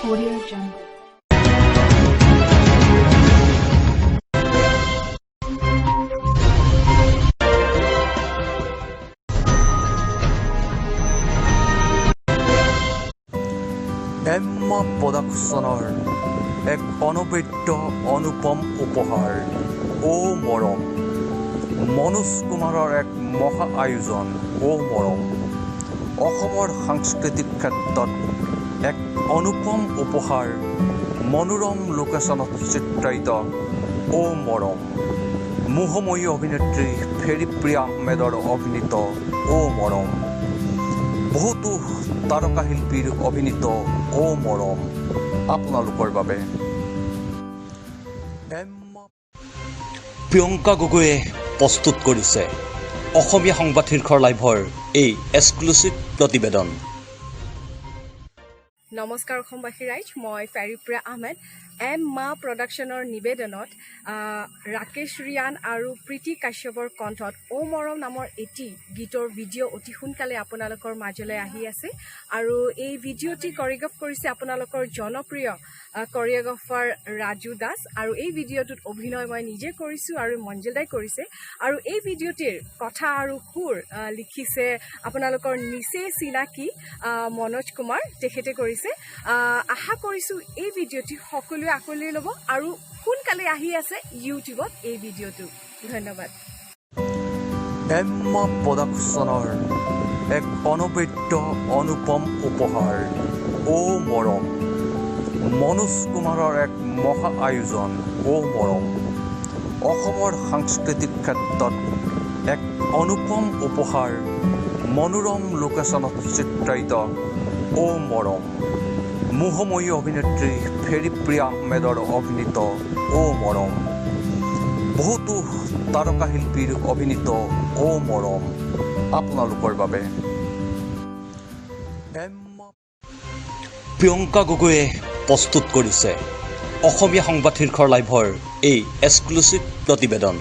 Audio Jungle. Emma প্ৰডাকশ্যনৰ এক অনবদ্য অনুপম উপহাৰ ও মৰম মনোজ কুমাৰৰ এক মহা আয়োজন ও মৰম অসমৰ সাংস্কৃতিক ক্ষেত্ৰত এক অনুপম উপহাৰ মনোৰম লোকেশ্যনত চিত্ৰায়িত ও মৰম মোহময়ী অভিনেত্ৰী ফেৰিপ্ৰিয়া আহমেদৰ অভিনীত ও মৰম বহুতো তাৰকা শিল্পীৰ অভিনীত ও মৰম আপোনালোকৰ বাবে প্ৰিয়ংকা গগৈয়ে প্ৰস্তুত কৰিছে অসমীয়া সংবাদ শীৰ্ষৰ লাইভৰ এই এক্সক্লুচিভ প্ৰতিবেদন। নমস্কাৰ অসমবাসী ৰাইজ, মই ফেৰিপ্ৰিয়া আহমেদ এম মা প্ৰডাকশ্যনৰ নিবেদনত ৰাকেশ ৰিয়ান আৰু প্ৰীতি কাশ্যপৰ কণ্ঠত ও মৰম নামৰ এটি গীতৰ ভিডিঅ' অতি সোনকালে আপোনালোকৰ মাজলৈ আহি আছে আৰু এই ভিডিঅ'টি কৰিঅগ্ৰাফ কৰিছে আপোনালোকৰ জনপ্ৰিয় কৰিঅগ্ৰাফাৰ ৰাজু দাস আৰু এই ভিডিঅ'টোত অভিনয় মই নিজে কৰিছোঁ আৰু মঞ্জিল দাই কৰিছে আৰু এই ভিডিঅ'টিৰ কথা আৰু সুৰ লিখিছে আপোনালোকৰ নিচেই চিনাকি মনোজ কুমাৰ, তেখেতে কৰিছে। আশা কৰিছোঁ এই ভিডিঅ'টি সকলোৱে আঁকোৱালি ল'ব আৰু সোনকালে আহি আছে ইউটিউবত এই ভিডিঅ'টো। ধন্যবাদ। এম্মা প্ৰডাকশ্যনৰ এক অনবদ্য অনুপম উপহাৰ ও মৰম মনোজ কুমাৰৰ এক মহা আয়োজন ও মৰম অসমৰ সাংস্কৃতিক ক্ষেত্ৰত এক অনুপম উপহাৰ মনোৰম লোকেশ্যনত চিত্ৰায়িত ও মৰম মোহময়ী অভিনেত্ৰী ফেৰিপ্ৰিয়া আহমেদৰ অভিনীত ও মৰম বহুতো তাৰকা শিল্পীৰ অভিনীত ও মৰম আপোনালোকৰ বাবে প্ৰিয়ংকা গগৈয়ে প্ৰস্তুত কৰিছে অসমীয়া সংবাদ শীৰ্ষৰ লাইভৰ এই এক্সক্লুচিভ প্ৰতিবেদন।